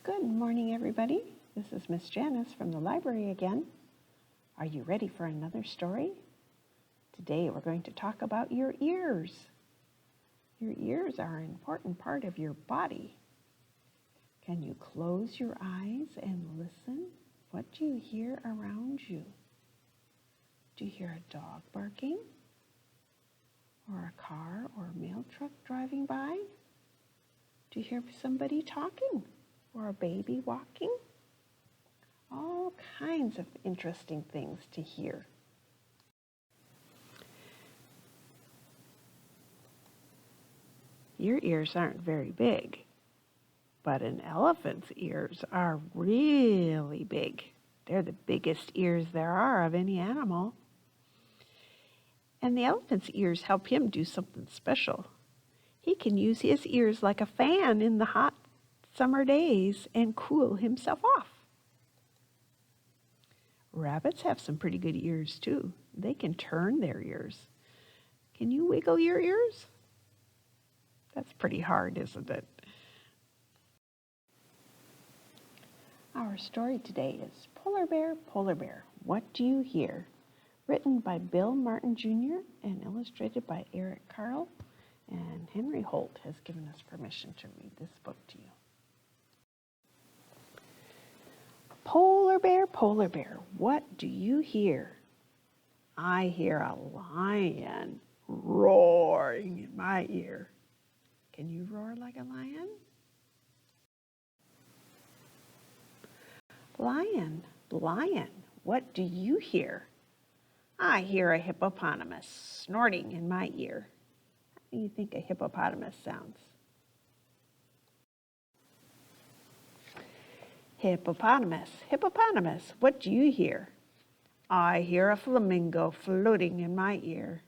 Good morning, everybody. This is Miss Janice from the library again. Are you ready for another story? Today we're going to talk about your ears. Your ears are an important part of your body. Can you close your eyes and listen? What do you hear around you? Do you hear a dog barking? Or a car or a mail truck driving by? Do you hear somebody talking? Or a baby walking? All kinds of interesting things to hear. Your ears aren't very big, but an elephant's ears are really big. They're the biggest ears there are of any animal. And the elephant's ears help him do something special. He can use his ears like a fan in the hot summer days and cool himself off. Rabbits have some pretty good ears too. They can turn their ears. Can you wiggle your ears? That's pretty hard, isn't it? Our story today is Polar Bear, What Do You Hear? Written by Bill Martin Jr. and illustrated by Eric Carle. And Henry Holt has given us permission to read this book to you. Polar Bear, what do you hear? I hear a lion roaring in my ear. Can you roar like a lion? Lion, what do you hear? I hear a hippopotamus snorting in my ear. How do you think a hippopotamus sounds? Hippopotamus, what do you hear? I hear a flamingo floating in my ear.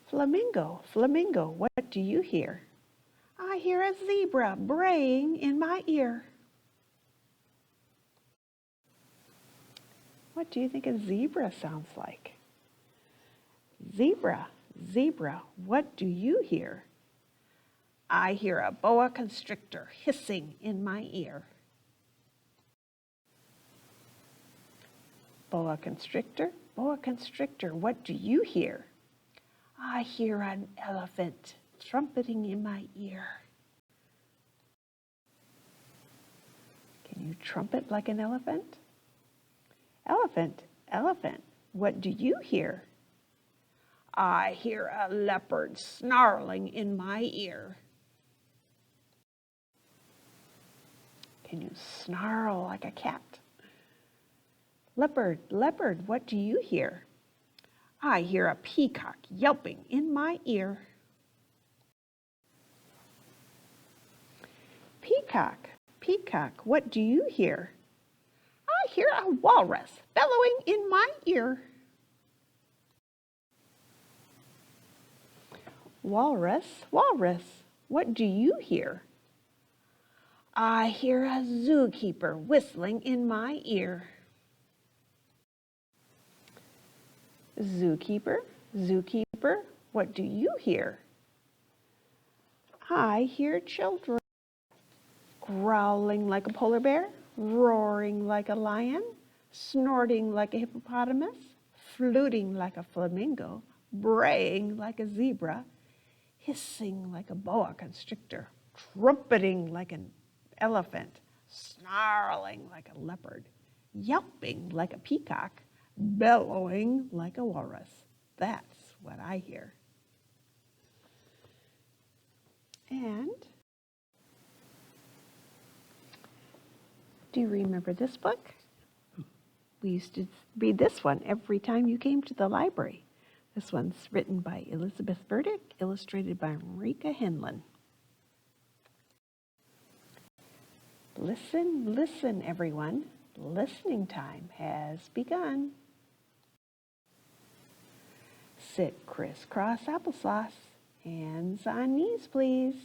Flamingo, what do you hear? I hear a zebra braying in my ear. What do you think a zebra sounds like? Zebra, what do you hear? I hear a boa constrictor hissing in my ear. Boa constrictor, what do you hear? I hear an elephant trumpeting in my ear. Can you trumpet like an elephant? Elephant, what do you hear? I hear a leopard snarling in my ear. Can you snarl like a cat? Leopard, what do you hear? I hear a peacock yelping in my ear. Peacock, what do you hear? I hear a walrus bellowing in my ear. Walrus, what do you hear? I hear a zookeeper whistling in my ear. Zookeeper, what do you hear? I hear children growling like a polar bear, roaring like a lion, snorting like a hippopotamus, fluting like a flamingo, braying like a zebra, hissing like a boa constrictor, trumpeting like an elephant, snarling like a leopard, yelping like a peacock, bellowing like a walrus. That's what I hear. And do you remember this book? We used to read this one every time you came to the library. This one's written by Elizabeth Burdick, illustrated by Marika Henlon. Listen, everyone. Listening time has begun. Sit crisscross applesauce. Hands on knees, please.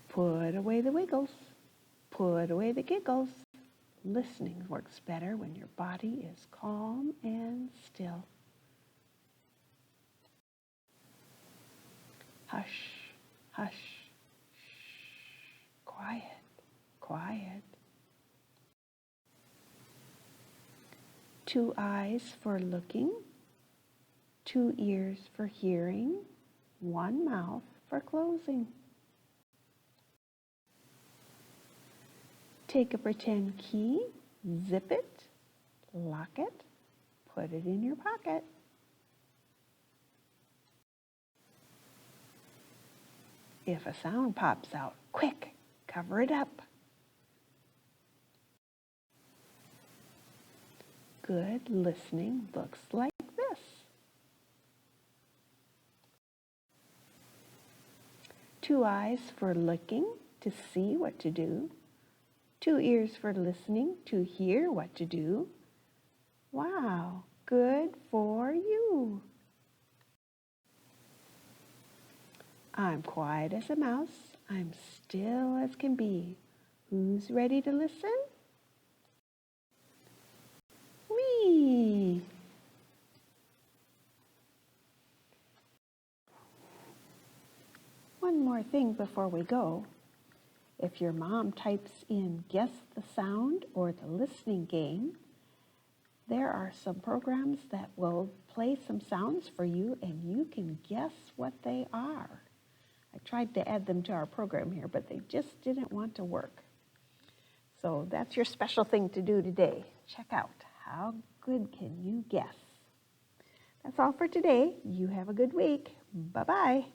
Put away the wiggles. Put away the giggles. Listening works better when your body is calm and still. Hush. Quiet. Quiet. 2 eyes for looking, 2 ears for hearing, 1 mouth for closing. Take a pretend key, zip it, lock it, put it in your pocket. If a sound pops out, quick, cover it up. Good listening looks like this. 2 eyes for looking to see what to do. 2 ears for listening to hear what to do. Wow, good for you. I'm quiet as a mouse. I'm still as can be. Who's ready to listen? Me. One more thing before we go. If your mom types in Guess the Sound or the listening game, there are some programs that will play some sounds for you and you can guess what they are. I tried to add them to our program here, but they just didn't want to work. So that's your special thing to do today. Check out how good can you guess. That's all for today. You have a good week. Bye-bye.